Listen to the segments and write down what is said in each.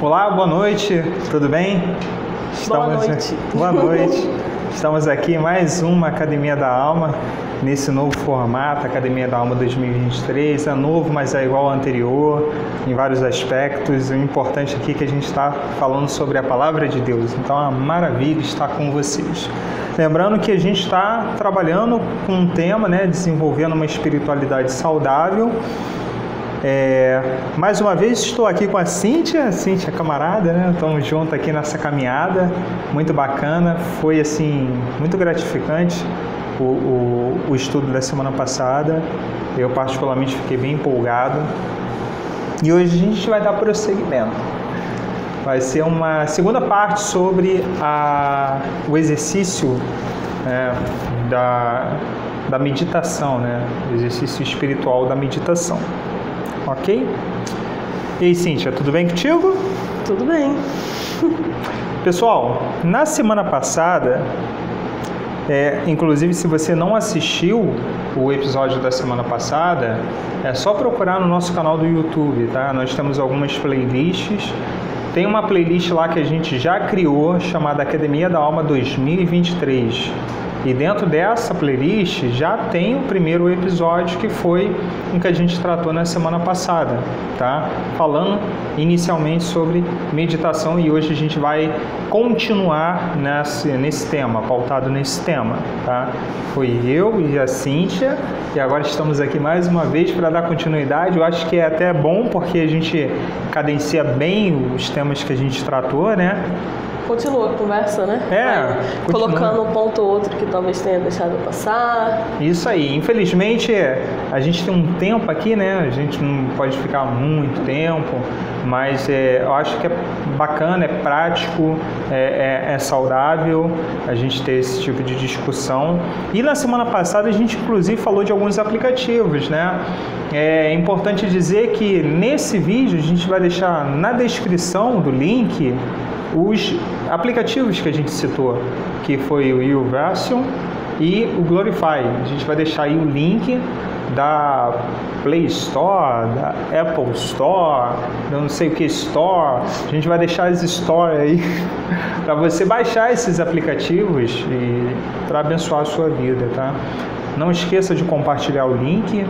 Olá, boa noite, tudo bem? Boa noite. Boa noite. Estamos aqui em mais uma Academia da Alma, nesse novo formato, Academia da Alma 2023. É novo, mas é igual ao anterior, em vários aspectos. O importante aqui é que a gente está falando sobre a Palavra de Deus. Então, é uma maravilha estar com vocês. Lembrando que a gente está trabalhando com um tema, desenvolvendo uma espiritualidade saudável. Mais uma vez estou aqui com a Cíntia camarada, Estamos juntos aqui nessa caminhada, muito bacana, foi assim, muito gratificante o estudo da semana passada, eu particularmente fiquei bem empolgado e hoje a gente vai dar prosseguimento, vai ser uma segunda parte sobre o exercício da meditação, o exercício espiritual da meditação. Ok? E aí, Cíntia, tudo bem contigo? Tudo bem. Pessoal, na semana passada, inclusive se você não assistiu o episódio da semana passada, é só procurar no nosso canal do YouTube, tá? Nós temos algumas playlists. Tem uma playlist lá que a gente já criou, chamada Academia da Alma 2023. E dentro dessa playlist já tem o primeiro episódio que foi o que a gente tratou na semana passada, tá? Falando inicialmente sobre meditação e hoje a gente vai continuar nesse tema, pautado nesse tema, tá? Foi eu e a Cíntia e agora estamos aqui mais uma vez para dar continuidade. Eu acho que é até bom porque a gente cadencia bem os temas que a gente tratou, Continua a conversa, colocando um ponto ou outro que talvez tenha deixado passar. Isso aí. Infelizmente, a gente tem um tempo aqui, A gente não pode ficar muito tempo, mas eu acho que é bacana, é prático, é saudável a gente ter esse tipo de discussão. E na semana passada a gente, inclusive, falou de alguns aplicativos, É importante dizer que nesse vídeo a gente vai deixar na descrição do link os aplicativos que a gente citou, que foi o YouVersion e o Glorify. A gente vai deixar aí o link da Play Store, da Apple Store, eu não sei o que Store. A gente vai deixar as Store aí para você baixar esses aplicativos e para abençoar a sua vida, tá? Não esqueça de compartilhar o link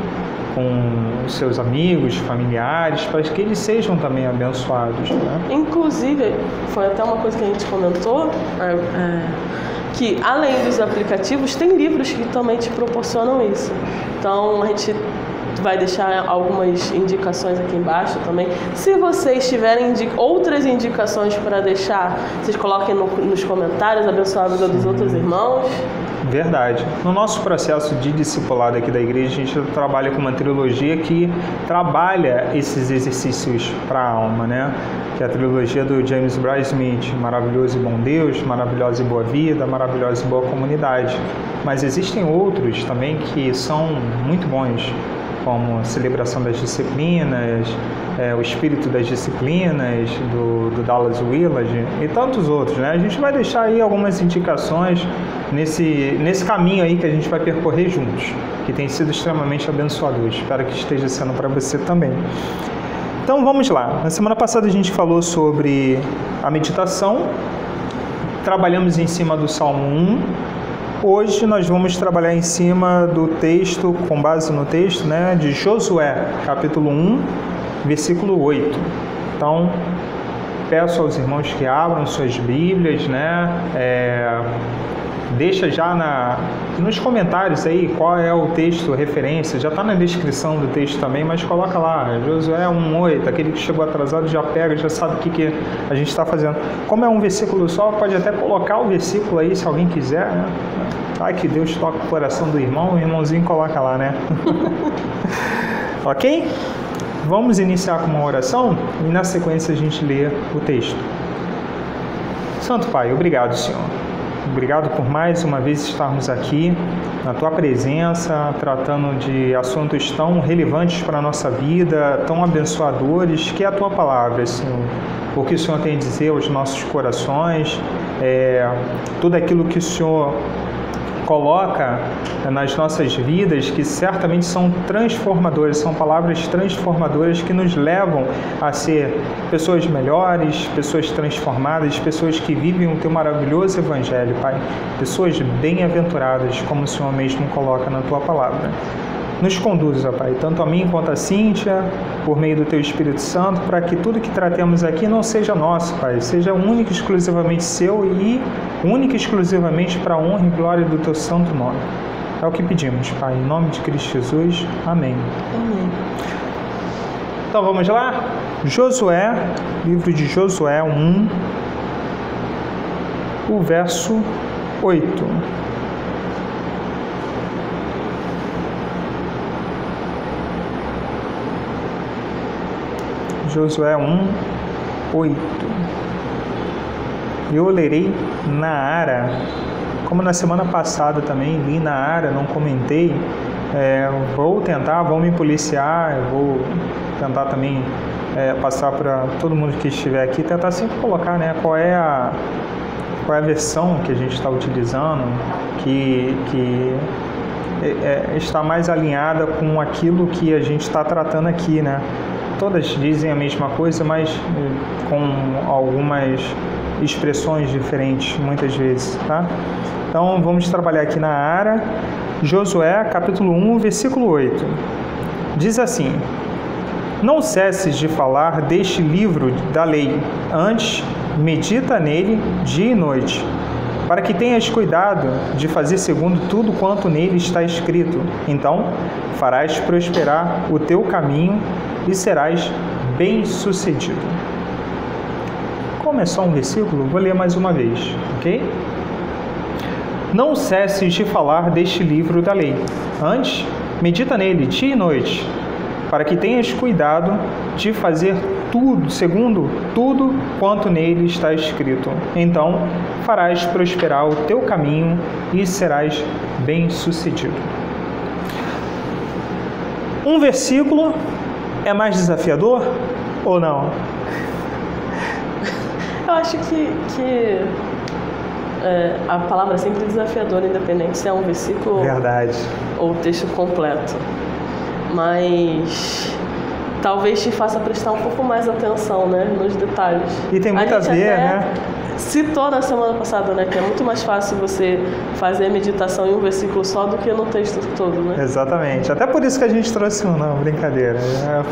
com os seus amigos, familiares, para que eles sejam também abençoados. Inclusive, foi até uma coisa que a gente comentou, que além dos aplicativos, tem livros que também te proporcionam isso. Então, a gente vai deixar algumas indicações aqui embaixo também. Se vocês tiverem outras indicações para deixar, vocês coloquem nos comentários, abençoar a vida dos outros irmãos. Verdade. No nosso processo de discipulado aqui da igreja, a gente trabalha com uma trilogia que trabalha esses exercícios para a alma, Que é a trilogia do James Bryan Smith, Maravilhoso e Bom Deus, Maravilhosa e Boa Vida, Maravilhosa e Boa Comunidade. Mas existem outros também que são muito bons, como a Celebração das Disciplinas, o Espírito das Disciplinas, do Dallas Willard e tantos outros, A gente vai deixar aí algumas indicações nesse caminho aí que a gente vai percorrer juntos, que tem sido extremamente abençoador. Espero que esteja sendo para você também. Então vamos lá. Na semana passada a gente falou sobre a meditação, trabalhamos em cima do Salmo 1. Hoje nós vamos trabalhar em cima do texto, com base no texto, de Josué, capítulo 1, versículo 8. Então, peço aos irmãos que abram suas Bíblias, deixa já nos comentários aí qual é o texto, referência, já está na descrição do texto também, mas coloca lá, Josué 1:8, aquele que chegou atrasado já pega, já sabe o que a gente está fazendo. Como é um versículo só, pode até colocar o versículo aí, se alguém quiser, Ai, que Deus toca o coração do irmão, o irmãozinho coloca lá, Ok? Vamos iniciar com uma oração e na sequência a gente lê o texto. Santo Pai, obrigado, Senhor. Obrigado por mais uma vez estarmos aqui na Tua presença, tratando de assuntos tão relevantes para a nossa vida, tão abençoadores, que é a Tua palavra, Senhor. O que o Senhor tem a dizer aos nossos corações, tudo aquilo que o Senhor coloca nas nossas vidas, que certamente são transformadoras, são palavras transformadoras que nos levam a ser pessoas melhores, pessoas transformadas, pessoas que vivem o Teu maravilhoso Evangelho, Pai. Pessoas bem-aventuradas, como o Senhor mesmo coloca na Tua palavra. Nos conduza, Pai, tanto a mim quanto a Cíntia, por meio do Teu Espírito Santo, para que tudo que tratemos aqui não seja nosso, Pai, seja único e exclusivamente Seu e único e exclusivamente para a honra e glória do Teu santo nome. É o que pedimos, Pai, em nome de Cristo Jesus. Amém. Amém. Então vamos lá? Josué, livro de Josué 1, o verso 8. Josué 1, 8. Eu lerei na Ara, como na semana passada também li na Ara, não comentei. Vou me policiar, vou tentar também passar para todo mundo que estiver aqui, tentar sempre colocar, né, qual é a versão que a gente está utilizando, que está mais alinhada com aquilo que a gente está tratando aqui, né? Todas dizem a mesma coisa, mas com algumas expressões diferentes, muitas vezes, tá? Então, vamos trabalhar aqui na Ara, Josué, capítulo 1, versículo 8. Diz assim: Não cesses de falar deste livro da lei, antes medita nele dia e noite, para que tenhas cuidado de fazer segundo tudo quanto nele está escrito. Então, farás prosperar o teu caminho e serás bem-sucedido. Como é só um versículo, vou ler mais uma vez, ok? Não cesses de falar deste livro da lei. Antes, medita nele dia e noite, para que tenhas cuidado de fazer tudo, segundo tudo quanto nele está escrito. Então, farás prosperar o teu caminho e serás bem-sucedido. Um versículo é mais desafiador ou não? Eu acho que a palavra é sempre desafiadora, independente se é um versículo Verdade. Ou texto completo. Mas talvez te faça prestar um pouco mais atenção, né, nos detalhes. E tem muito a ver, né? Citou na semana passada, né, que é muito mais fácil você fazer a meditação em um versículo só do que no texto todo, né? Exatamente. Até por isso que a gente trouxe uma brincadeira.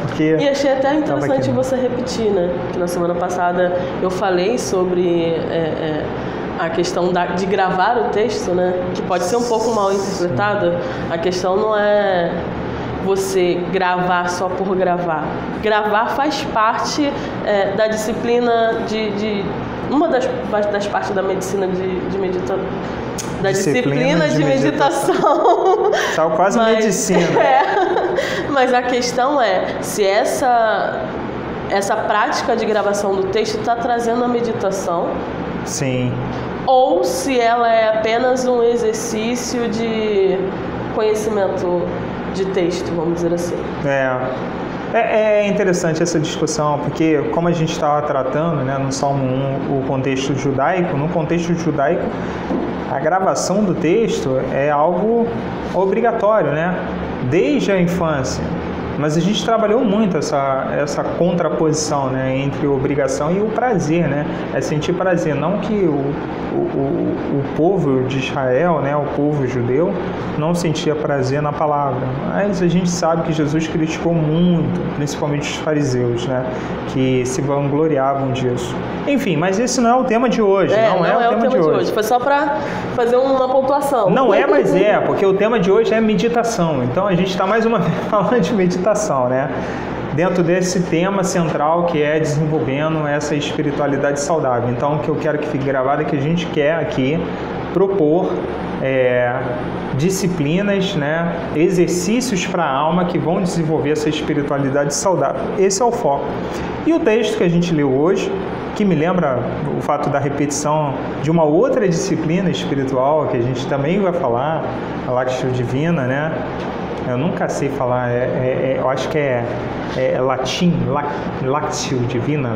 Porque e achei até interessante você repetir, né? Que na semana passada eu falei sobre a questão de gravar o texto, né? Que pode ser um pouco mal interpretada. A questão não é você gravar só por gravar. Gravar faz parte da disciplina uma das partes da medicina de meditação. Da disciplina de meditação. Tá quase medicina. Mas a questão é se essa prática de gravação do texto está trazendo a meditação. Sim. Ou se ela é apenas um exercício de conhecimento de texto, vamos dizer assim. É interessante essa discussão, porque como a gente estava tratando, né, no Salmo 1, o contexto judaico, no contexto judaico, a gravação do texto é algo obrigatório, né, desde a infância. Mas a gente trabalhou muito essa contraposição, né, entre a obrigação e o prazer, né? É sentir prazer, não que o povo de Israel, né, o povo judeu, não sentia prazer na palavra. Mas a gente sabe que Jesus criticou muito, principalmente os fariseus, né, que se vangloriavam disso. Enfim, mas esse não é o tema de hoje. Não é o tema de hoje. Foi só para fazer uma pontuação. Não é, mas porque o tema de hoje é meditação. Então a gente está mais uma vez falando de meditação, né? Dentro desse tema central que é desenvolvendo essa espiritualidade saudável. Então o que eu quero que fique gravado é que a gente quer aqui propor disciplinas, né, exercícios para a alma que vão desenvolver essa espiritualidade saudável. Esse é o foco. E o texto que a gente leu hoje, que me lembra o fato da repetição de uma outra disciplina espiritual que a gente também vai falar, a Lectio Divina, né? Eu nunca sei falar, eu acho que é latim, Lectio Divina,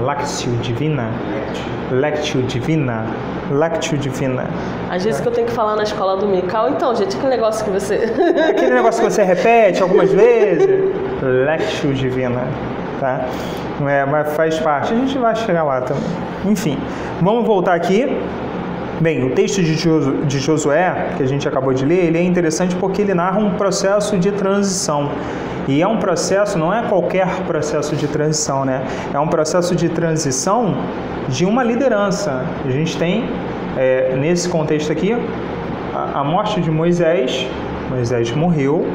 Às vezes que eu tenho que falar na escola dominical, então, gente, aquele negócio que você... Aquele negócio que você repete algumas vezes, Lectio Divina, tá? Mas faz parte, a gente vai chegar lá também. Enfim, vamos voltar aqui. Bem, o texto de Josué, que a gente acabou de ler, ele é interessante porque ele narra um processo de transição. E é um processo, não é qualquer processo de transição, né? É um processo de transição de uma liderança. A gente tem, nesse contexto aqui, a morte de Moisés. Moisés morreu.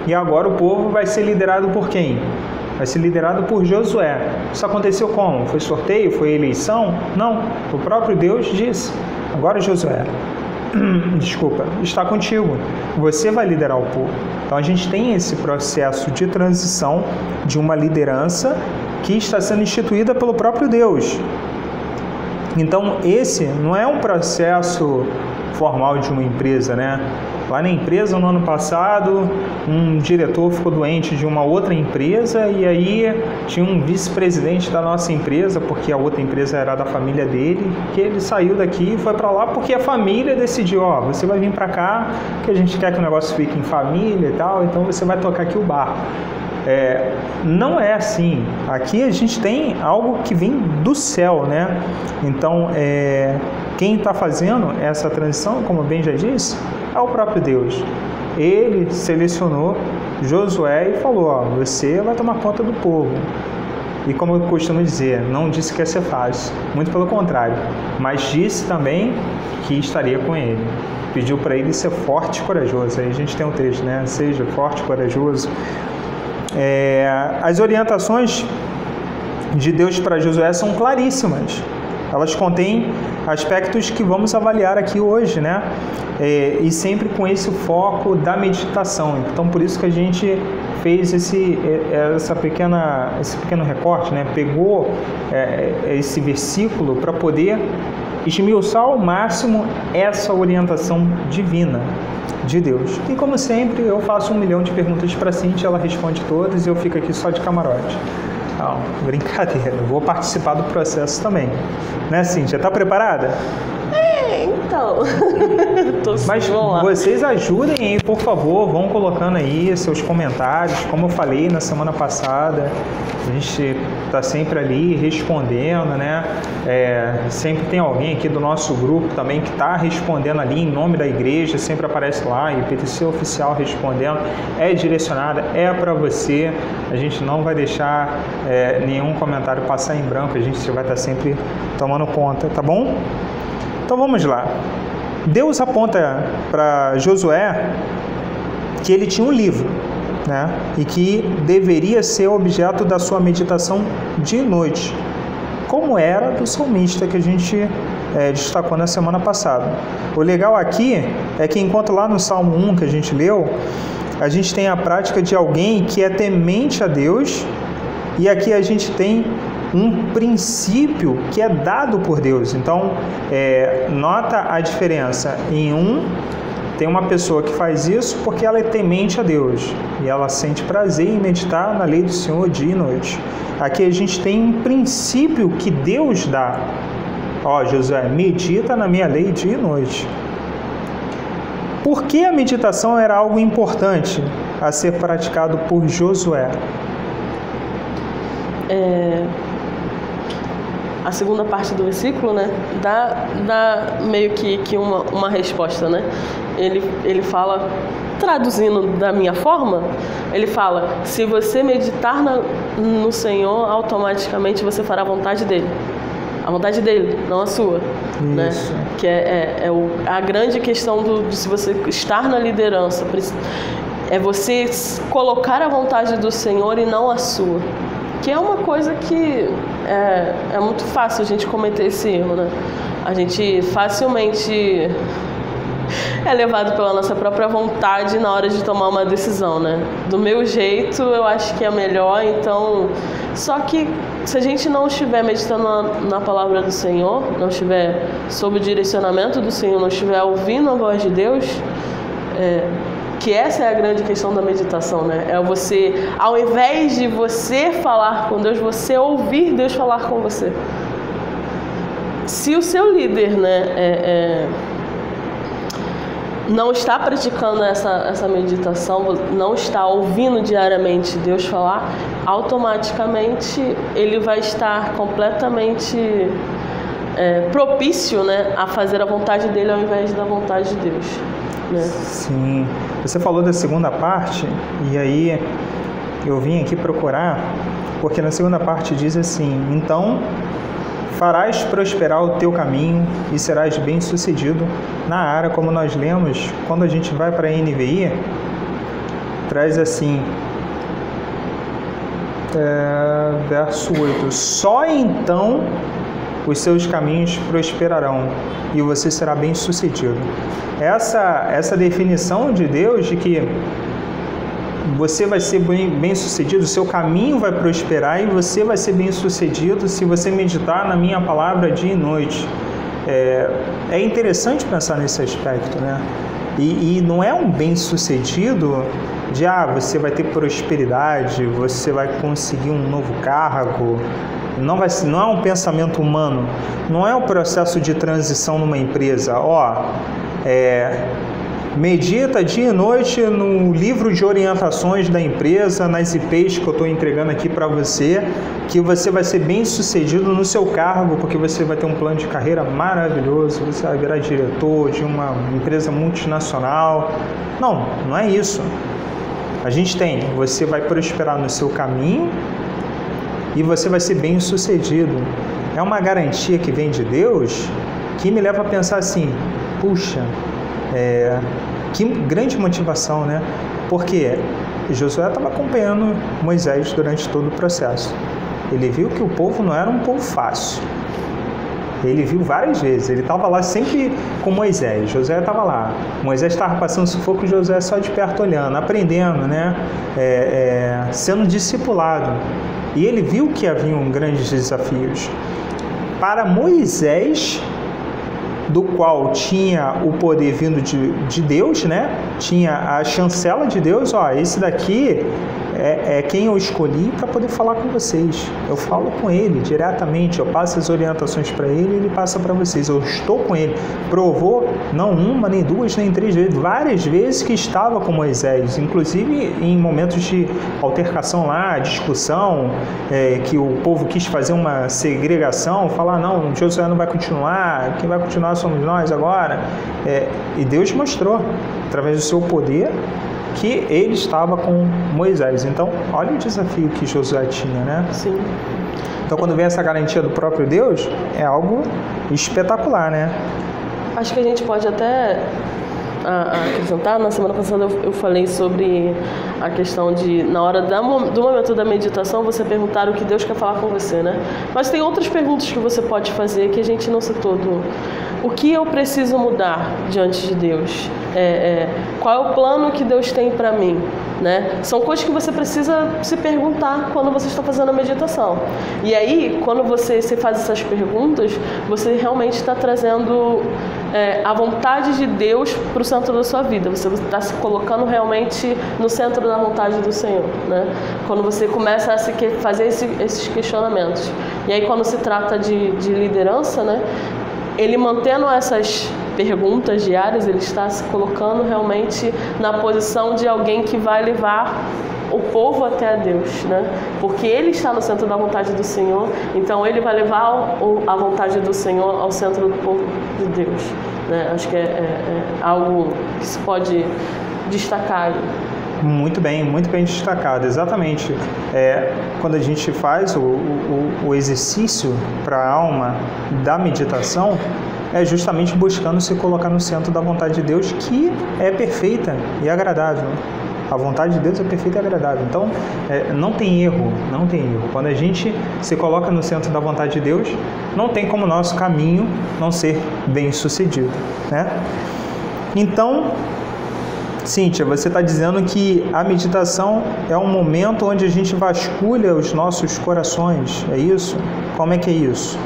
E agora o povo vai ser liderado por quem? Vai ser liderado por Josué. Isso aconteceu como? Foi sorteio? Foi eleição? Não. O próprio Deus disse: agora Josué, desculpa, está contigo. Você vai liderar o povo. Então a gente tem esse processo de transição de uma liderança que está sendo instituída pelo próprio Deus. Então esse não é um processo formal de uma empresa, né? Lá na empresa, no ano passado, um diretor ficou doente de uma outra empresa e aí tinha um vice-presidente da nossa empresa, porque a outra empresa era da família dele, que ele saiu daqui e foi para lá porque a família decidiu: ó, você vai vir para cá, que a gente quer que o negócio fique em família e tal, então você vai tocar aqui o barco. Não é assim. Aqui a gente tem algo que vem do céu, né? Então, quem está fazendo essa transição, como bem já disse, é o próprio Deus. Ele selecionou Josué e falou: ó, você vai tomar conta do povo. E como eu costumo dizer, não disse que ia ser fácil, muito pelo contrário, mas disse também que estaria com ele. Pediu para ele ser forte e corajoso. Aí a gente tem um texto, né? Seja forte e corajoso. As orientações de Deus para Josué são claríssimas. Elas contêm aspectos que vamos avaliar aqui hoje, né? E sempre com esse foco da meditação. Então, por isso que a gente fez esse pequeno recorte, né? Pegou esse versículo para poder esmiuçar ao máximo essa orientação divina de Deus. E como sempre, eu faço 1 milhão de perguntas para a Cíntia, ela responde todas e eu fico aqui só de camarote. Não, brincadeira, eu vou participar do processo também. Né, Cíntia? Tá preparada? Então. Mas vocês ajudem aí, por favor, vão colocando aí seus comentários. Como eu falei na semana passada, a gente está sempre ali respondendo, né? Sempre tem alguém aqui do nosso grupo também que está respondendo ali em nome da igreja, sempre aparece lá, e IPTC Oficial respondendo. É direcionada, é para você. A gente não vai deixar nenhum comentário passar em branco, a gente vai estar sempre tomando conta, tá bom? Então vamos lá. Deus aponta para Josué que ele tinha um livro, né? E que deveria ser objeto da sua meditação de noite, como era do salmista que a gente destacou na semana passada. O legal aqui é que enquanto lá no Salmo 1 que a gente leu, a gente tem a prática de alguém que é temente a Deus, e aqui a gente tem um princípio que é dado por Deus. Então, nota a diferença. Tem uma pessoa que faz isso porque ela é temente a Deus e ela sente prazer em meditar na lei do Senhor dia e noite. Aqui a gente tem um princípio que Deus dá. Ó, Josué, medita na minha lei dia e noite. Por que a meditação era algo importante a ser praticado por Josué? A segunda parte do versículo, né, dá meio que uma resposta, né? Ele fala, traduzindo da minha forma, ele fala: se você meditar no Senhor, automaticamente você fará a vontade dele. A vontade dele, não a sua. Né? Que a grande questão de se você estar na liderança, é você colocar a vontade do Senhor e não a sua. Que é uma coisa que é muito fácil a gente cometer esse erro, né? A gente facilmente é levado pela nossa própria vontade na hora de tomar uma decisão, né? Do meu jeito, eu acho que é melhor, então... Só que se a gente não estiver meditando na palavra do Senhor, não estiver sob o direcionamento do Senhor, não estiver ouvindo a voz de Deus, que essa é a grande questão da meditação, né? É você, ao invés de você falar com Deus, você ouvir Deus falar com você. Se o seu líder, né, não está praticando essa meditação, não está ouvindo diariamente Deus falar, automaticamente ele vai estar completamente propício, né, a fazer a vontade dele ao invés da vontade de Deus, né? Sim. Você falou da segunda parte, e aí eu vim aqui procurar, porque na segunda parte diz assim: então farás prosperar o teu caminho e serás bem-sucedido na área. Como nós lemos, quando a gente vai para a NVI, traz assim, verso 8: só então os seus caminhos prosperarão e você será bem-sucedido. Essa definição de Deus de que você vai ser bem-sucedido, o seu caminho vai prosperar e você vai ser bem-sucedido se você meditar na minha palavra dia e noite. É interessante pensar nesse aspecto, né? E não é um bem-sucedido de você vai ter prosperidade, você vai conseguir um novo cargo. Não é um pensamento humano, não é um processo de transição numa empresa. Medita dia e noite no livro de orientações da empresa, nas IPs que eu estou entregando aqui para você, que você vai ser bem sucedido no seu cargo, porque você vai ter um plano de carreira maravilhoso, você vai virar diretor de uma empresa multinacional. Não é isso. A gente você vai prosperar no seu caminho e você vai ser bem sucedido. É uma garantia que vem de Deus que me leva a pensar assim: puxa, que grande motivação, né? Porque Josué estava acompanhando Moisés durante todo o processo. Ele viu que o povo não era um povo fácil. Ele viu várias vezes. Ele estava lá sempre com Moisés. Josué estava lá. Moisés estava passando sufoco e Josué só de perto olhando, aprendendo, né? Sendo discipulado. E ele viu que haviam grandes desafios. Para Moisés, do qual tinha o poder vindo de Deus, né? Tinha a chancela de Deus, esse daqui é quem eu escolhi para poder falar com vocês. Eu falo com ele diretamente, eu passo as orientações para ele e ele passa para vocês. Eu estou com ele. Provou, não uma, nem duas, nem três vezes, várias vezes que estava com Moisés, inclusive em momentos de altercação lá, discussão, que o povo quis fazer uma segregação, falar: não, Josué não vai continuar, quem vai continuar somos nós agora. E Deus mostrou, através do seu poder, que ele estava com Moisés. Então, olha o desafio que Josué tinha, né? Sim. Então, quando vem essa garantia do próprio Deus, é algo espetacular, né? Acho que a gente pode até acrescentar. Na semana passada eu falei sobre a questão de, na hora do momento da meditação, você perguntar o que Deus quer falar com você, né? Mas tem outras perguntas que você pode fazer que a gente não citou. O que eu preciso mudar diante de Deus? Qual é o plano que Deus tem para mim? Né? São coisas que você precisa se perguntar quando você está fazendo a meditação. E aí, quando você faz essas perguntas, você realmente está trazendo a vontade de Deus para o centro da sua vida. Você está se colocando realmente no centro da vontade do Senhor, né? Quando você começa a fazer esses questionamentos. E aí, quando se trata de liderança, né? Ele mantendo essas perguntas diárias, ele está se colocando realmente na posição de alguém que vai levar o povo até a Deus, né? Porque ele está no centro da vontade do Senhor, então ele vai levar a vontade do Senhor ao centro do povo de Deus, né? Acho que é algo que se pode destacar. Muito bem destacado, exatamente. Quando a gente faz o exercício para a alma da meditação, é justamente buscando se colocar no centro da vontade de Deus, que é perfeita e agradável. A vontade de Deus é perfeita e agradável. Então, não tem erro. Quando a gente se coloca no centro da vontade de Deus, não tem como nosso caminho não ser bem sucedido, né? Então, Cíntia, você está dizendo que a meditação é um momento onde a gente vasculha os nossos corações, é isso? Como é que é isso?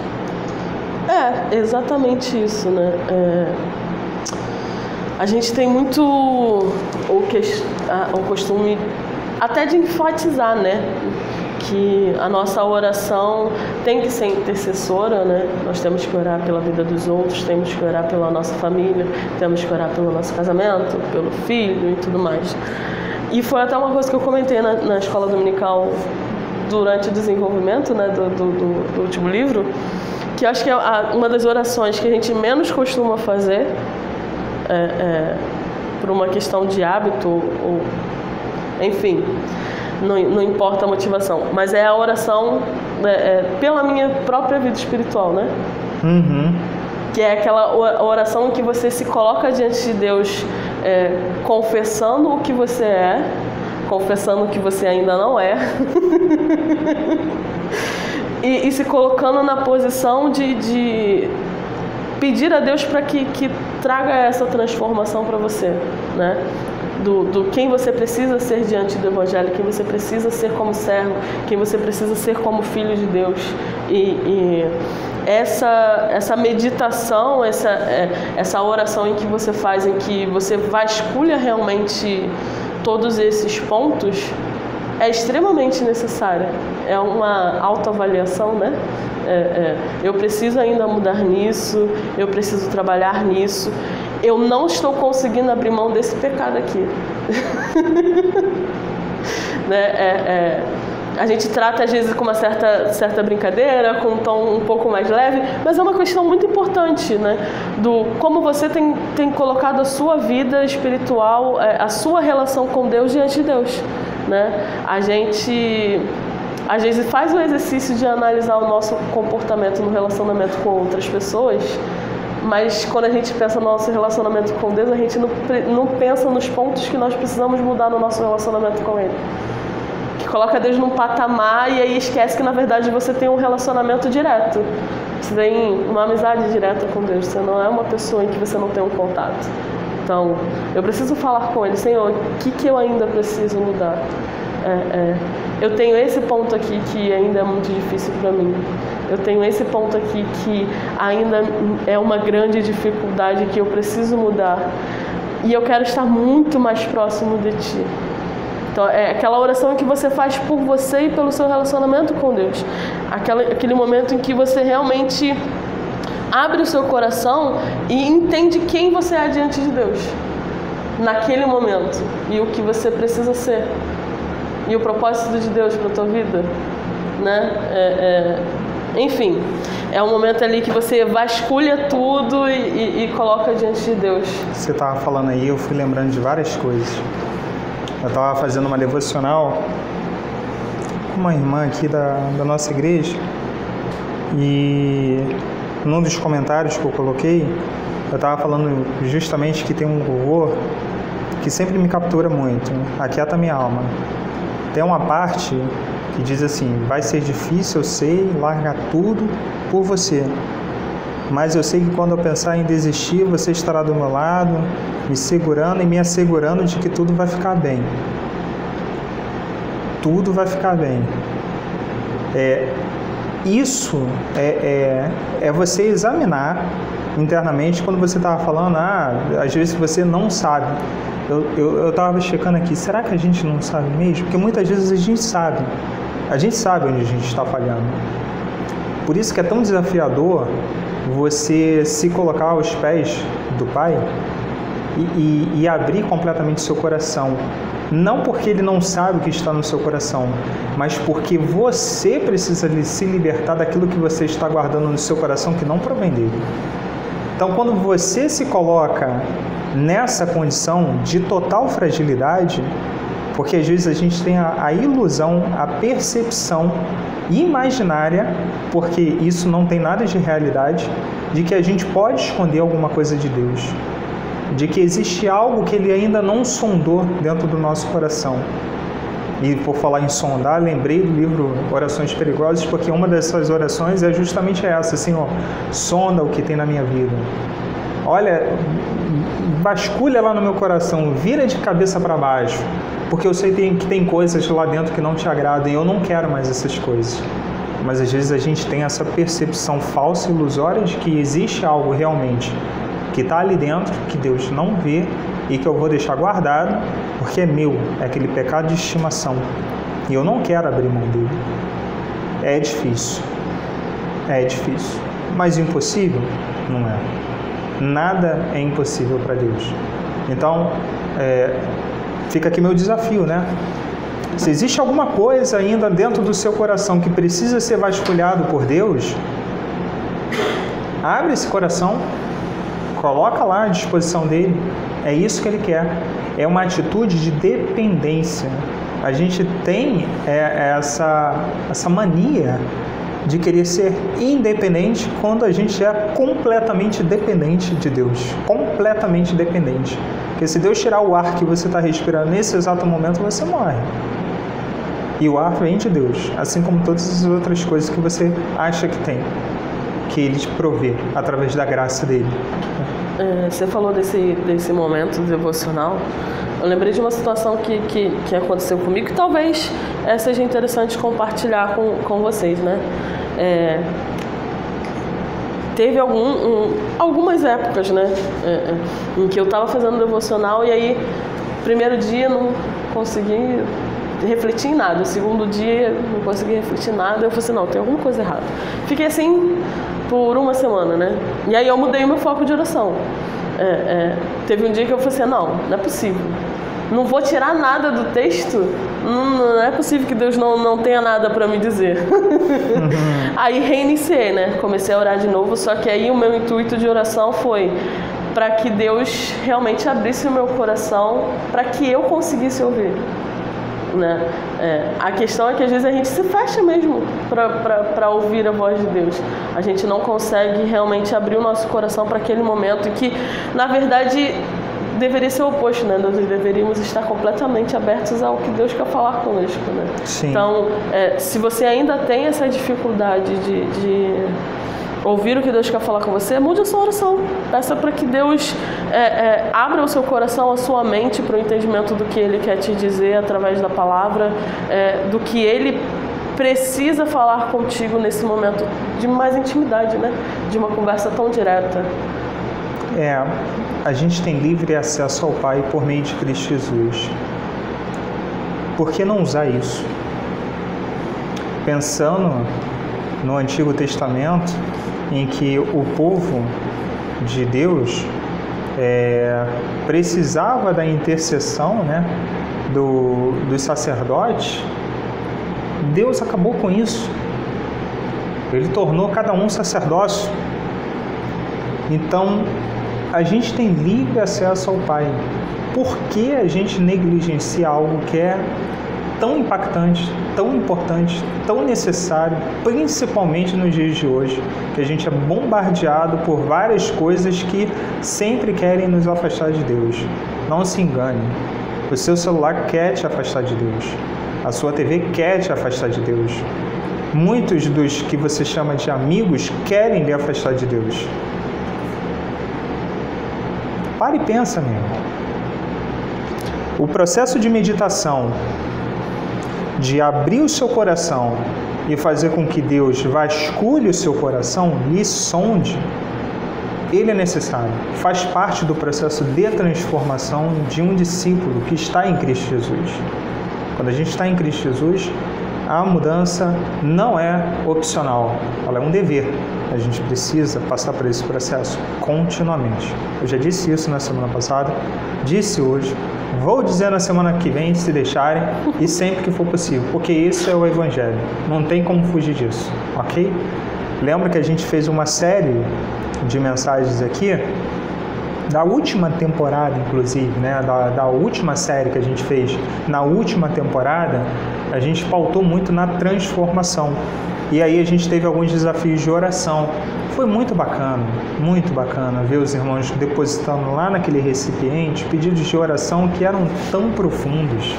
Exatamente isso, né? A gente tem muito o costume até de enfatizar, né? Que a nossa oração tem que ser intercessora, né? Nós temos que orar pela vida dos outros, temos que orar pela nossa família, temos que orar pelo nosso casamento, pelo filho e tudo mais. E foi até uma coisa que eu comentei na escola dominical durante o desenvolvimento, né, do último livro, que eu acho que é uma das orações que a gente menos costuma fazer, por uma questão de hábito, ou enfim, não importa a motivação, mas é a oração pela minha própria vida espiritual, né? Uhum. Que é aquela oração em que você se coloca diante de Deus, confessando o que você é, confessando o que você ainda não é, e se colocando na posição de pedir a Deus para que traga essa transformação para você, né? Do quem você precisa ser diante do Evangelho, quem você precisa ser como servo, quem você precisa ser como filho de Deus. E essa meditação, essa oração em que você faz, em que você vasculha realmente todos esses pontos, é extremamente necessária. É uma autoavaliação, né? Eu preciso ainda mudar nisso, eu preciso trabalhar nisso. Eu não estou conseguindo abrir mão desse pecado aqui. Né? A gente trata às vezes com uma certa brincadeira, com um tom um pouco mais leve, mas é uma questão muito importante, né? Do como você tem colocado a sua vida espiritual, a sua relação com Deus diante de Deus, né? A gente às vezes faz o exercício de analisar o nosso comportamento no relacionamento com outras pessoas, mas quando a gente pensa no nosso relacionamento com Deus, a gente não pensa nos pontos que nós precisamos mudar no nosso relacionamento com Ele. Que coloca Deus num patamar e aí esquece que na verdade você tem um relacionamento direto. Você tem uma amizade direta com Deus. Você não é uma pessoa em que você não tem um contato. Então, eu preciso falar com Ele: Senhor, o que eu ainda preciso mudar? Eu tenho esse ponto aqui que ainda é muito difícil para mim. Eu tenho esse ponto aqui que ainda é uma grande dificuldade que eu preciso mudar. E eu quero estar muito mais próximo de Ti. Então, é aquela oração que você faz por você e pelo seu relacionamento com Deus. Aquele momento em que você realmente abre o seu coração e entende quem você é diante de Deus. Naquele momento. E o que você precisa ser. E o propósito de Deus para a tua vida. Né? Enfim, é um momento ali que você vasculha tudo e coloca diante de Deus. Você estava falando aí, eu fui lembrando de várias coisas. Eu estava fazendo uma devocional com uma irmã aqui da nossa igreja e num dos comentários que eu coloquei, eu estava falando justamente que tem um louvor que sempre me captura muito, Aquieta Minha Alma. Tem uma parte que diz assim: vai ser difícil, eu sei, largar tudo por você. Mas eu sei que quando eu pensar em desistir, você estará do meu lado, me segurando e me assegurando de que tudo vai ficar bem. Tudo vai ficar bem. Isso é você examinar internamente quando você estava falando, às vezes você não sabe. Eu estava checando aqui, será que a gente não sabe mesmo? Porque muitas vezes a gente sabe onde a gente está falhando. Por isso que é tão desafiador você se colocar aos pés do Pai e abrir completamente seu coração. Não porque Ele não sabe o que está no seu coração, mas porque você precisa se libertar daquilo que você está guardando no seu coração que não provém dele. Então, quando você se coloca nessa condição de total fragilidade, porque às vezes a gente tem a ilusão, a percepção imaginária, porque isso não tem nada de realidade, de que a gente pode esconder alguma coisa de Deus, de que existe algo que Ele ainda não sondou dentro do nosso coração. E por falar em sondar, lembrei do livro Orações Perigosas, porque uma dessas orações é justamente essa, Senhor, sonda o que tem na minha vida. Olha, vasculha lá no meu coração, vira de cabeça para baixo, porque eu sei que tem coisas lá dentro que não te agradam e eu não quero mais essas coisas. Mas às vezes a gente tem essa percepção falsa e ilusória de que existe algo realmente que está ali dentro, que Deus não vê e que eu vou deixar guardado, porque é meu, é aquele pecado de estimação. E eu não quero abrir mão dele. É difícil, mas impossível não é. Nada é impossível para Deus. Então, fica aqui meu desafio, né? Se existe alguma coisa ainda dentro do seu coração que precisa ser vasculhado por Deus, abre esse coração, coloca lá à disposição dele. É isso que ele quer. É uma atitude de dependência. A gente tem essa mania de querer ser independente quando a gente é completamente dependente de Deus. Completamente dependente. Porque se Deus tirar o ar que você está respirando nesse exato momento, você morre. E o ar vem de Deus, assim como todas as outras coisas que você acha que tem, que Ele te provê através da graça dele. Você falou desse momento devocional. Eu lembrei de uma situação que aconteceu comigo, que talvez seja interessante compartilhar com vocês, né? Teve algumas épocas, né? Em que eu estava fazendo devocional e aí, primeiro dia não consegui refletir em nada, o segundo dia não consegui refletir em nada, eu falei assim, não, tem alguma coisa errada. Fiquei assim por uma semana, né? E aí eu mudei o meu foco de oração. Teve um dia que eu falei assim, não é possível. Não vou tirar nada do texto, não é possível que Deus não tenha nada para me dizer. Aí reiniciei, né? Comecei a orar de novo, só que aí o meu intuito de oração foi para que Deus realmente abrisse o meu coração para que eu conseguisse ouvir. Né? A questão é que às vezes a gente se fecha mesmo para ouvir a voz de Deus. A gente não consegue realmente abrir o nosso coração para aquele momento em que, na verdade, deveria ser o oposto, né? Nós deveríamos estar completamente abertos ao que Deus quer falar conosco, né? Sim. Então, se você ainda tem essa dificuldade de ouvir o que Deus quer falar com você, mude a sua oração. Peça para que Deus abra o seu coração, a sua mente para o entendimento do que Ele quer te dizer através da palavra, do que Ele precisa falar contigo nesse momento de mais intimidade, né? De uma conversa tão direta. A gente tem livre acesso ao Pai por meio de Cristo Jesus. Por que não usar isso? Pensando no Antigo Testamento, em que o povo de Deus precisava da intercessão, né, dos sacerdotes, Deus acabou com isso. Ele tornou cada um sacerdócio. Então, a gente tem livre acesso ao Pai. Por que a gente negligencia algo que é tão impactante, tão importante, tão necessário, principalmente nos dias de hoje, que a gente é bombardeado por várias coisas que sempre querem nos afastar de Deus? Não se engane. O seu celular quer te afastar de Deus. A sua TV quer te afastar de Deus. Muitos dos que você chama de amigos querem lhe afastar de Deus. Para e pensa, meu irmão. O processo de meditação, de abrir o seu coração e fazer com que Deus vasculhe o seu coração, lhe sonde, ele é necessário. Faz parte do processo de transformação de um discípulo que está em Cristo Jesus. Quando a gente está em Cristo Jesus, a mudança não é opcional, ela é um dever. A gente precisa passar por esse processo continuamente. Eu já disse isso na semana passada, disse hoje, vou dizer na semana que vem, se deixarem, e sempre que for possível, porque esse é o Evangelho, não tem como fugir disso, ok? Lembra que a gente fez uma série de mensagens aqui, da última temporada, inclusive, né? da última série que a gente fez na última temporada, a gente pautou muito na transformação. E aí a gente teve alguns desafios de oração. Foi muito bacana ver os irmãos depositando lá naquele recipiente pedidos de oração que eram tão profundos.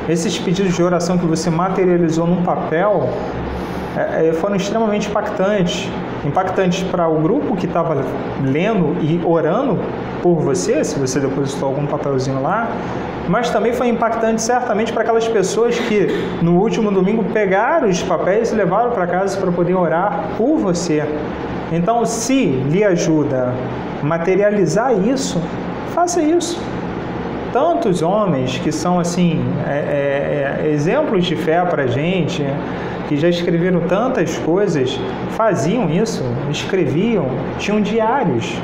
Esses pedidos de oração que você materializou num papel foram extremamente impactantes. Impactantes para o grupo que estava lendo e orando por você, se você depositou algum papelzinho lá, mas também foi impactante certamente para aquelas pessoas que no último domingo pegaram os papéis e levaram para casa para poder orar por você. Então, se lhe ajuda a materializar isso, faça isso. tantos homens que são assim exemplos de fé para a gente, que já escreveram tantas coisas, faziam isso, escreviam, tinham diários,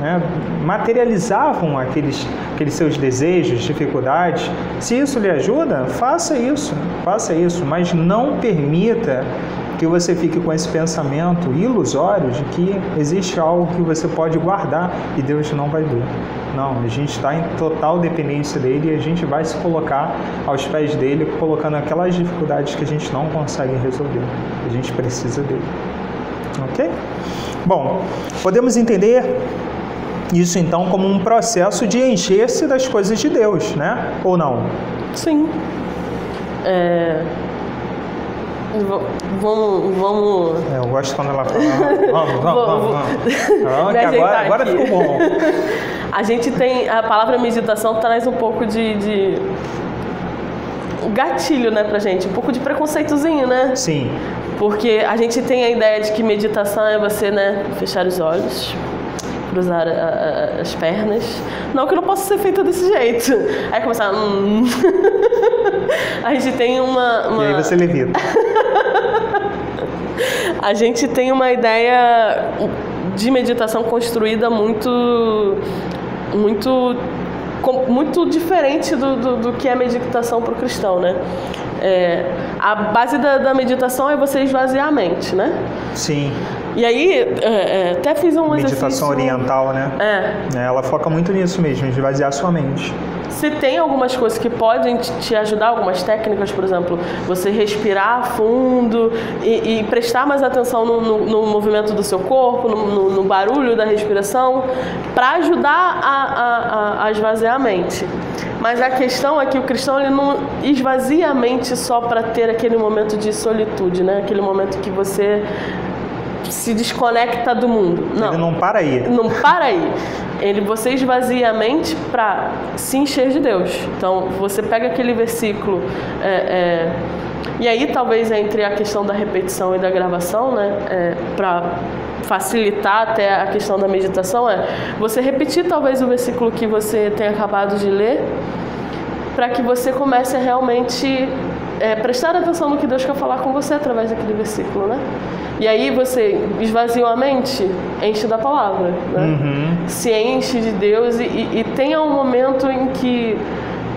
né? Materializavam aqueles seus desejos, dificuldades. Se isso lhe ajuda, faça isso, mas não permita que você fique com esse pensamento ilusório de que existe algo que você pode guardar e Deus não vai ver. Não, a gente está em total dependência dele e a gente vai se colocar aos pés dele, colocando aquelas dificuldades que a gente não consegue resolver. A gente precisa dele. Ok? Bom, podemos entender isso então como um processo de encher-se das coisas de Deus, né? Ou não? Sim. Vamos. Eu gosto quando ela fala. Vamos. Agora ficou bom. A gente tem. A palavra meditação traz um pouco de gatilho, né, pra gente. Um pouco de preconceitozinho, né? Sim. Porque a gente tem a ideia de que meditação é você, né, fechar os olhos, cruzar as pernas. Não que não possa ser feita desse jeito. Aí começar. A gente tem uma. E aí você levita. A gente tem uma ideia de meditação construída muito diferente do que é meditação para o cristão, né? A base da meditação é você esvaziar a mente, né? Sim. E aí, até fiz um exercício... Meditação oriental, né? Ela foca muito nisso mesmo, esvaziar a sua mente. Se tem algumas coisas que podem te ajudar, algumas técnicas, por exemplo, você respirar fundo e prestar mais atenção no movimento do seu corpo, no barulho da respiração, para ajudar a esvaziar a mente. Mas a questão é que o cristão ele não esvazia a mente só para ter aquele momento de solitude, né? Aquele momento que você se desconecta do mundo. Não. Ele não para aí. Não para aí. Você esvazia a mente para se encher de Deus. Então, você pega aquele versículo, e aí talvez entre a questão da repetição e da gravação, né, para facilitar até a questão da meditação, você repetir talvez o versículo que você tem acabado de ler, para que você comece a realmente prestar atenção no que Deus quer falar com você através daquele versículo, né? E aí você esvazia a mente, enche da palavra, né? Uhum. Se enche de Deus e tenha um momento em que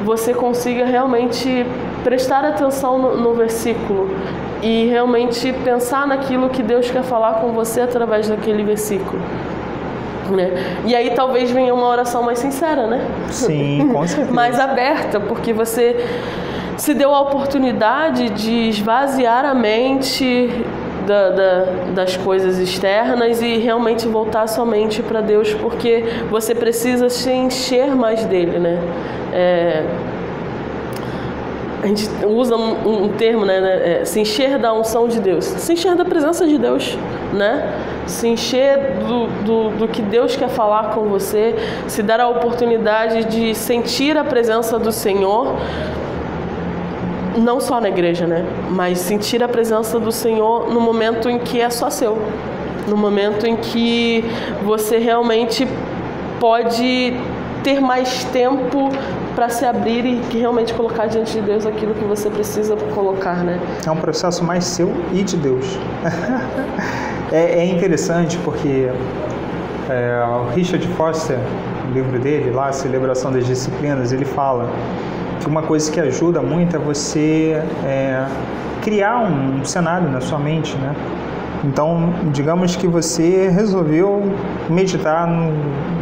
você consiga realmente prestar atenção no versículo e realmente pensar naquilo que Deus quer falar com você através daquele versículo, né? E aí talvez venha uma oração mais sincera, né? Sim, com certeza. Mais aberta, porque você se deu a oportunidade de esvaziar a mente das coisas externas e realmente voltar somente para Deus, porque você precisa se encher mais dele, né? A gente usa um termo, né? Se encher da unção de Deus, se encher da presença de Deus, né? Se encher do que Deus quer falar com você, se dar a oportunidade de sentir a presença do Senhor, não só na igreja, né? Mas sentir a presença do Senhor no momento em que é só seu, no momento em que você realmente pode ter mais tempo para se abrir e realmente colocar diante de Deus aquilo que você precisa colocar, né? É um processo mais seu e de Deus. É interessante porque o Richard Foster, no livro dele, lá, A Celebração das Disciplinas, ele fala que uma coisa que ajuda muito é você criar um cenário na sua mente, né? Então, digamos que você resolveu meditar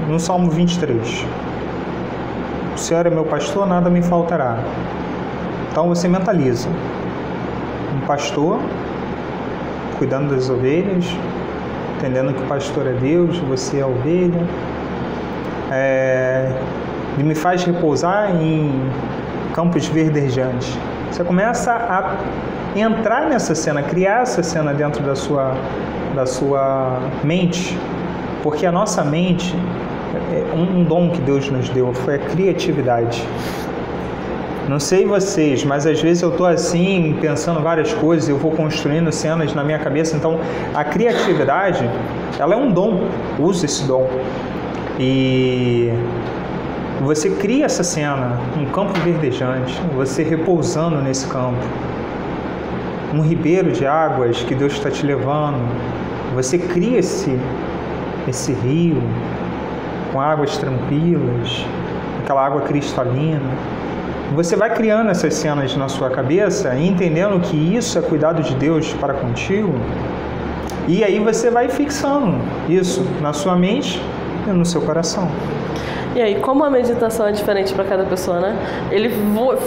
no Salmo 23. O Senhor é meu pastor, nada me faltará. Então você mentaliza um pastor cuidando das ovelhas, entendendo que o pastor é Deus, você é a ovelha. Ele me faz repousar em campos verdejantes. Você começa a entrar nessa cena, criar essa cena dentro da sua mente, porque a nossa mente, um dom que Deus nos deu foi a criatividade. Não sei vocês, mas às vezes eu estou assim, pensando várias coisas, eu vou construindo cenas na minha cabeça. Então, a criatividade, ela é um dom, usa esse dom. E você cria essa cena, um campo verdejante, você repousando nesse campo, um ribeiro de águas que Deus está te levando, você cria esse rio com águas tranquilas, aquela água cristalina. Você vai criando essas cenas na sua cabeça, entendendo que isso é cuidado de Deus para contigo, e aí você vai fixando isso na sua mente e no seu coração. E aí, como a meditação é diferente para cada pessoa, né? Ele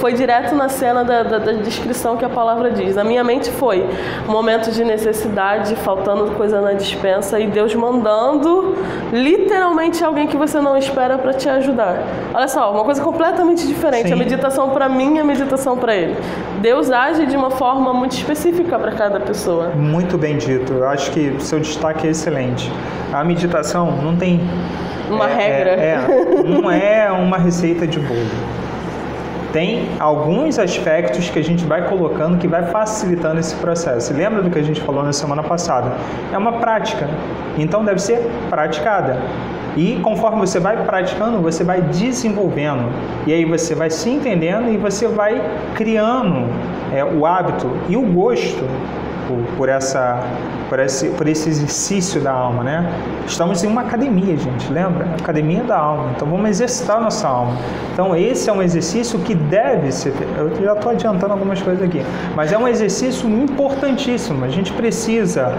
foi direto na cena da descrição que a palavra diz. Na minha mente foi um momento de necessidade, faltando coisa na despensa e Deus mandando literalmente alguém que você não espera para te ajudar. Olha só, uma coisa completamente diferente. Sim. A meditação para mim e a meditação para ele. Deus age de uma forma muito específica para cada pessoa. Muito bem dito. Eu acho que seu destaque é excelente. A meditação não tem... uma regra. Não é uma receita de bolo. Tem alguns aspectos que a gente vai colocando que vai facilitando esse processo. Lembra do que a gente falou na semana passada? É uma prática, então deve ser praticada. E conforme você vai praticando, você vai desenvolvendo. E aí você vai se entendendo e você vai criando o hábito e o gosto por esse exercício da alma, né? Estamos em uma academia, gente, lembra? Academia da alma. Então vamos exercitar a nossa alma. Então esse é um exercício que deve ser... Eu já estou adiantando algumas coisas aqui, mas é um exercício importantíssimo. A gente precisa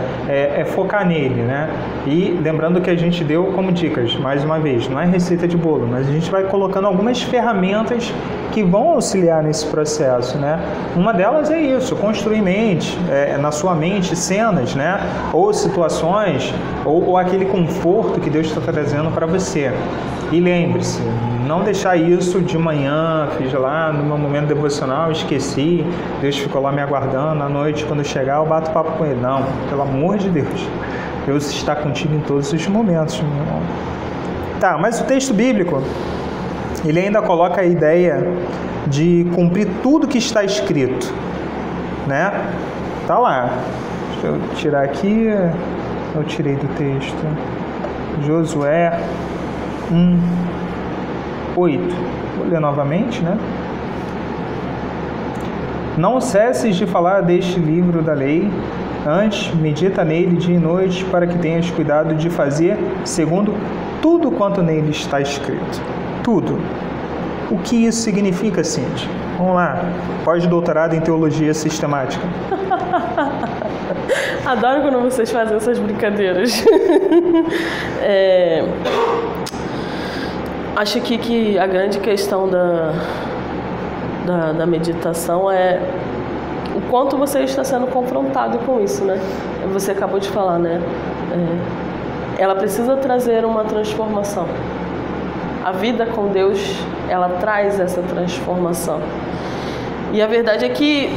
focar nele, né? E lembrando que a gente deu como dicas, mais uma vez, não é receita de bolo, mas a gente vai colocando algumas ferramentas que vão auxiliar nesse processo, né? Uma delas é isso, construir mente, na sua mente, cenas, né? Ou situações, ou aquele conforto que Deus está trazendo para você. E lembre-se, não deixar isso de manhã, fiz lá no meu momento devocional, esqueci, Deus ficou lá me aguardando, à noite, quando chegar, eu bato papo com Ele. Não, pelo amor de Deus, Deus está contigo em todos os momentos, meu irmão. Tá, mas o texto bíblico, ele ainda coloca a ideia de cumprir tudo que está escrito, né? Tá lá. Deixa eu tirar aqui. Eu tirei do texto. Josué 1:8. Vou ler novamente, né? Não cesses de falar deste livro da lei, antes medita nele dia e noite, para que tenhas cuidado de fazer segundo tudo quanto nele está escrito. Tudo. O que isso significa, Cindy? Vamos lá. Pós-doutorado em teologia sistemática. Adoro quando vocês fazem essas brincadeiras. Acho que a grande questão da meditação é o quanto você está sendo confrontado com isso, né? Você acabou de falar, né? Ela precisa trazer uma transformação. A vida com Deus, ela traz essa transformação. E a verdade é que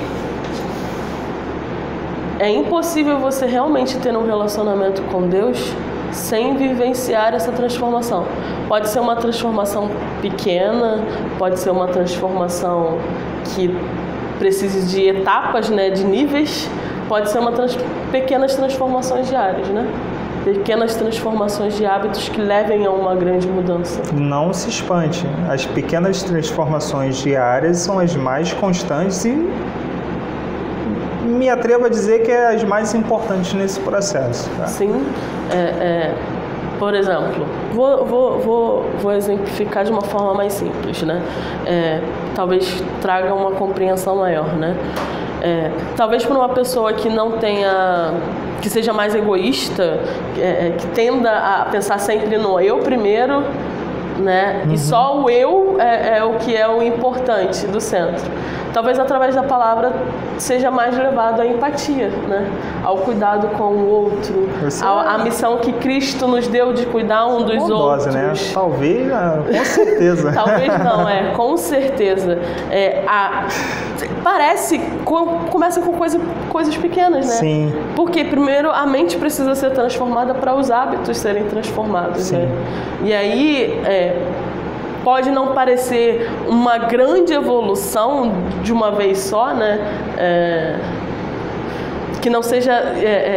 é impossível você realmente ter um relacionamento com Deus sem vivenciar essa transformação. Pode ser uma transformação pequena, pode ser uma transformação que precise de etapas, né, de níveis, pode ser pequenas transformações diárias, né? Pequenas transformações de hábitos que levem a uma grande mudança. Não se espante. As pequenas transformações diárias são as mais constantes e me atrevo a dizer que é as mais importantes nesse processo. Tá? Sim. Por exemplo, vou exemplificar de uma forma mais simples, né? Talvez traga uma compreensão maior, né? Talvez para uma pessoa que não tenha... que seja mais egoísta, que tenda a pensar sempre no eu primeiro, né? Uhum. E só o eu é o que é o importante do centro. Talvez através da palavra seja mais levado à empatia, né? Ao cuidado com o outro, à missão que Cristo nos deu de cuidar um dos outros. Né? Talvez, com certeza. Talvez não, com certeza. Começa com coisas pequenas, né? Sim. Porque primeiro a mente precisa ser transformada para os hábitos serem transformados. Sim. Né? E aí pode não parecer uma grande evolução de uma vez só, né? que não seja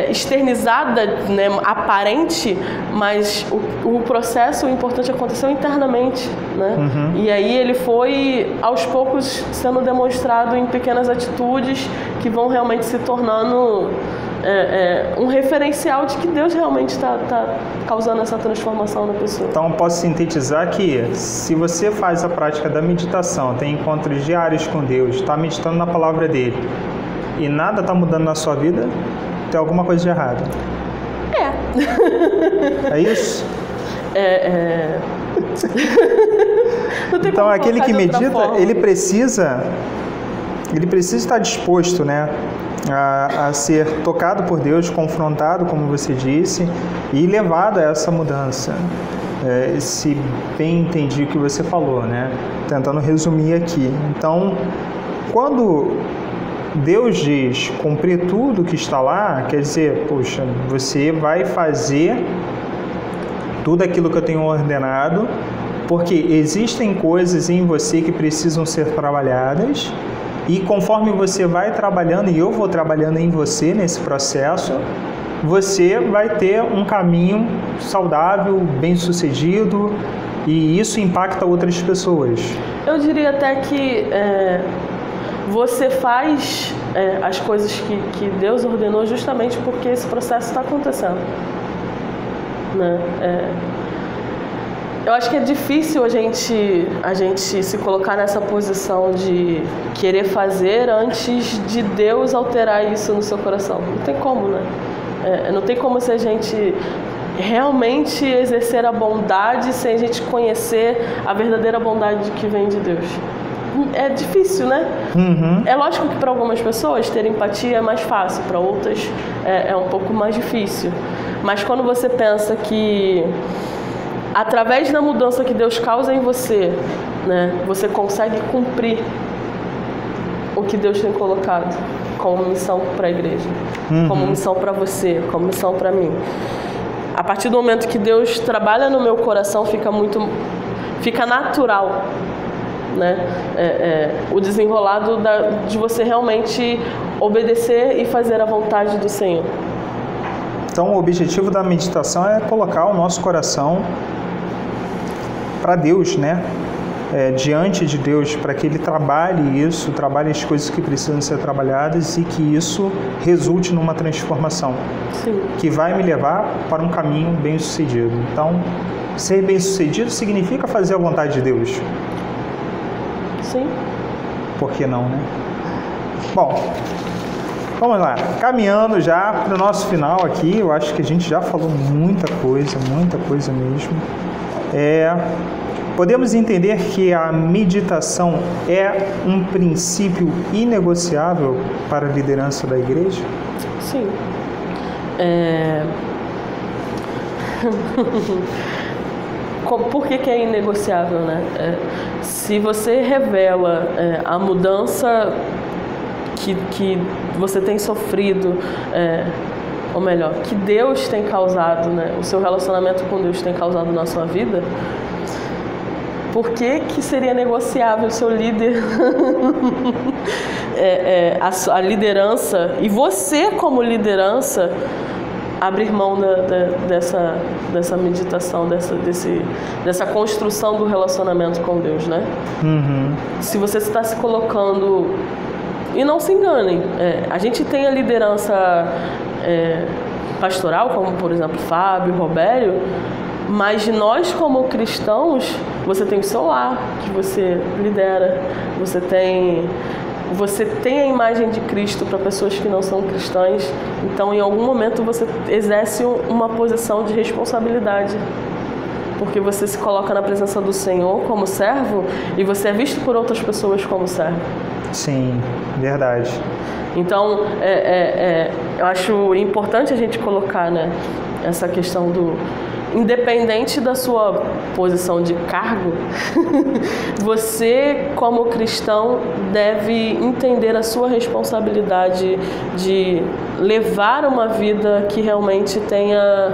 externizada, né, aparente, mas o processo, o importante aconteceu internamente, né? E aí ele foi, aos poucos, sendo demonstrado em pequenas atitudes que vão realmente se tornando um referencial de que Deus realmente está causando essa transformação na pessoa. Então, eu posso sintetizar que se você faz a prática da meditação, tem encontros diários com Deus, está meditando na palavra dele, e nada está mudando na sua vida, tem alguma coisa de errado. É isso? Então, aquele que medita, ele precisa estar disposto, né, a ser tocado por Deus, confrontado, como você disse, e levado a essa mudança. Se bem entendi o que você falou, né? Tentando resumir aqui. Então, quando Deus diz cumprir tudo que está lá, quer dizer, poxa, você vai fazer tudo aquilo que eu tenho ordenado, porque existem coisas em você que precisam ser trabalhadas, e conforme você vai trabalhando, e eu vou trabalhando em você nesse processo, você vai ter um caminho saudável, bem-sucedido, e isso impacta outras pessoas. Eu diria até que você faz as coisas que Deus ordenou justamente porque esse processo está acontecendo, né? Eu acho que é difícil a gente se colocar nessa posição de querer fazer antes de Deus alterar isso no seu coração. Não tem como, né? Não tem como se a gente realmente exercer a bondade sem a gente conhecer a verdadeira bondade que vem de Deus. É difícil, né? É lógico que para algumas pessoas ter empatia é mais fácil, para outras é um pouco mais difícil. Mas quando você pensa que através da mudança que Deus causa em você, né, você consegue cumprir o que Deus tem colocado como missão para a igreja, como missão para você, como missão para mim. A partir do momento que Deus trabalha no meu coração, fica natural, né? O desenrolado de você realmente obedecer e fazer a vontade do Senhor. Então, o objetivo da meditação é colocar o nosso coração para Deus, né? Diante de Deus, para que Ele trabalhe as coisas que precisam ser trabalhadas e que isso resulte numa transformação. Sim. Que vai me levar para um caminho bem-sucedido. Então, ser bem-sucedido significa fazer a vontade de Deus. Sim. Por que não, né? Bom, vamos lá. Caminhando já para o nosso final aqui, eu acho que a gente já falou muita coisa mesmo. Podemos entender que a meditação é um princípio inegociável para a liderança da igreja? Sim. Por que é inegociável, né? Se você revela a mudança que você tem sofrido, ou melhor, que Deus tem causado, né? O seu relacionamento com Deus tem causado na sua vida, por que seria negociável o seu líder, a liderança, e você como liderança, abrir mão dessa meditação, dessa construção do relacionamento com Deus, né? Se você está se colocando... E não se enganem, a gente tem a liderança pastoral, como por exemplo Fábio, Robério, mas nós como cristãos, você tem o seu lar, que você lidera, você tem a imagem de Cristo para pessoas que não são cristãs, então em algum momento você exerce uma posição de responsabilidade, porque você se coloca na presença do Senhor como servo e você é visto por outras pessoas como servo. Sim, verdade. Então, eu acho importante a gente colocar, né, essa questão do... Independente da sua posição de cargo, você, como cristão, deve entender a sua responsabilidade de levar uma vida que realmente tenha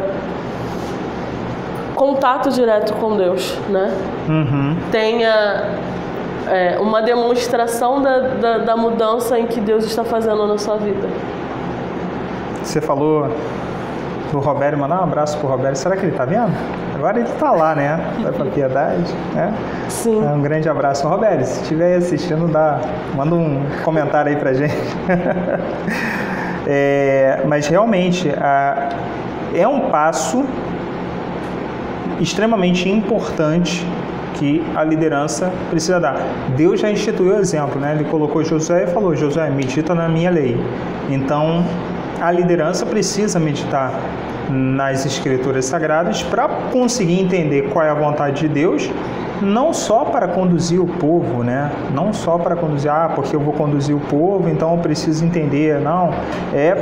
contato direto com Deus, né? Tenha uma demonstração da mudança em que Deus está fazendo na sua vida. Você falou do Roberto, mandar um abraço pro Roberto. Será que ele tá vendo? Agora ele tá lá, né? Vai pra Piedade, né? Sim. Um grande abraço. Roberto, se estiver aí assistindo, manda um comentário aí pra gente. Mas realmente é um passo extremamente importante que a liderança precisa dar. Deus já instituiu o exemplo, né? Ele colocou Josué e falou: Josué, medita na minha lei. Então, a liderança precisa meditar nas Escrituras Sagradas para conseguir entender qual é a vontade de Deus, não só para conduzir o povo, né? Não só para conduzir, porque eu vou conduzir o povo, então eu preciso entender. Não, é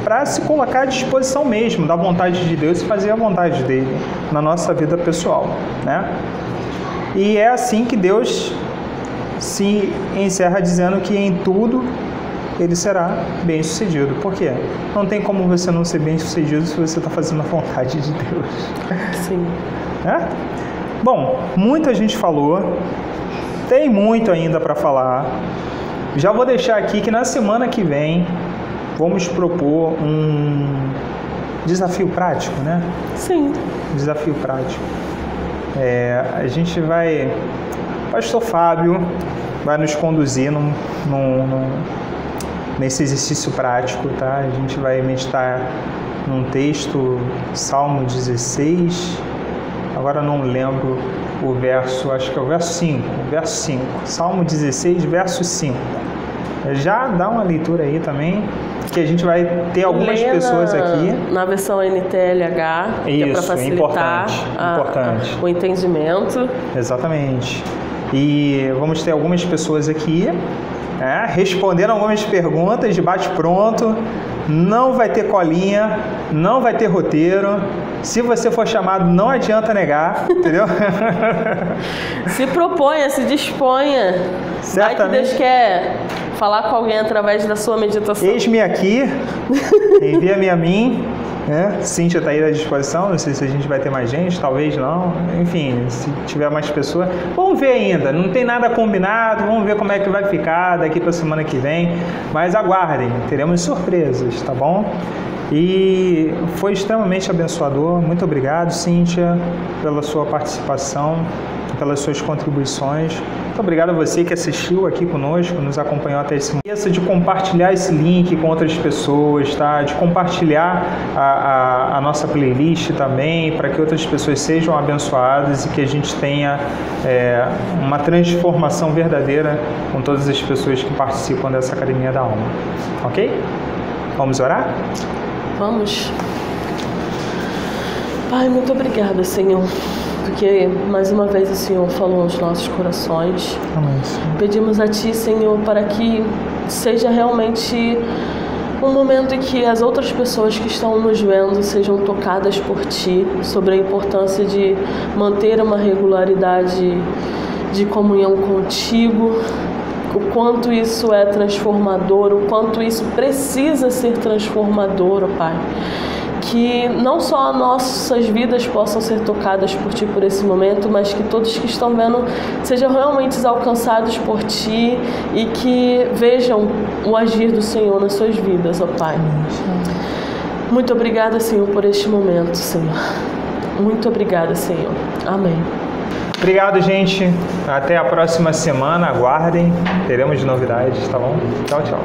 para se colocar à disposição mesmo da vontade de Deus e fazer a vontade dele na nossa vida pessoal, né? E é assim que Deus se encerra dizendo que em tudo ele será bem-sucedido. Por quê? Não tem como você não ser bem-sucedido se você está fazendo a vontade de Deus. Sim. Bom, muita gente falou, tem muito ainda para falar. Já vou deixar aqui que na semana que vem vamos propor um desafio prático, né? Sim. Desafio prático. A gente vai... Pastor Fábio vai nos conduzir nesse exercício prático, tá? A gente vai meditar num texto, Salmo 16, agora não lembro o verso, acho que é o verso 5, Salmo 16, verso 5. Já dá uma leitura aí também, que a gente vai ter algumas pessoas aqui. Na versão NTLH, que é para facilitar importante. O entendimento. Exatamente. E vamos ter algumas pessoas aqui respondendo algumas perguntas de bate-pronto. Não vai ter colinha, não vai ter roteiro. Se você for chamado, não adianta negar, entendeu? Se proponha, se disponha. Certamente. Vai que Deus quer falar com alguém através da sua meditação. Eis-me aqui, envia-me a mim. Cíntia está aí à disposição, não sei se a gente vai ter mais gente, talvez não, enfim, se tiver mais pessoas, vamos ver ainda, não tem nada combinado, vamos ver como é que vai ficar daqui para a semana que vem, mas aguardem, teremos surpresas, tá bom? E foi extremamente abençoador, muito obrigado, Cíntia, pela sua participação, pelas suas contribuições. Muito obrigado a você que assistiu aqui conosco, nos acompanhou até esse momento. Não esqueça de compartilhar esse link com outras pessoas, tá? De compartilhar a nossa playlist também, para que outras pessoas sejam abençoadas e que a gente tenha uma transformação verdadeira com todas as pessoas que participam dessa Academia da Alma. Ok? Vamos orar? Vamos. Pai, muito obrigada, Senhor, porque mais uma vez o Senhor falou aos nossos corações. Amém. Pedimos a Ti, Senhor, para que seja realmente um momento em que as outras pessoas que estão nos vendo sejam tocadas por Ti, sobre a importância de manter uma regularidade de comunhão contigo, o quanto isso é transformador, o quanto isso precisa ser transformador, Pai. Que não só nossas vidas possam ser tocadas por Ti por esse momento, mas que todos que estão vendo sejam realmente alcançados por Ti e que vejam o agir do Senhor nas suas vidas, ó Pai. Muito obrigada, Senhor, por este momento, Senhor. Muito obrigada, Senhor. Amém. Obrigado, gente. Até a próxima semana. Aguardem. Teremos novidades, tá bom? Tchau, tchau.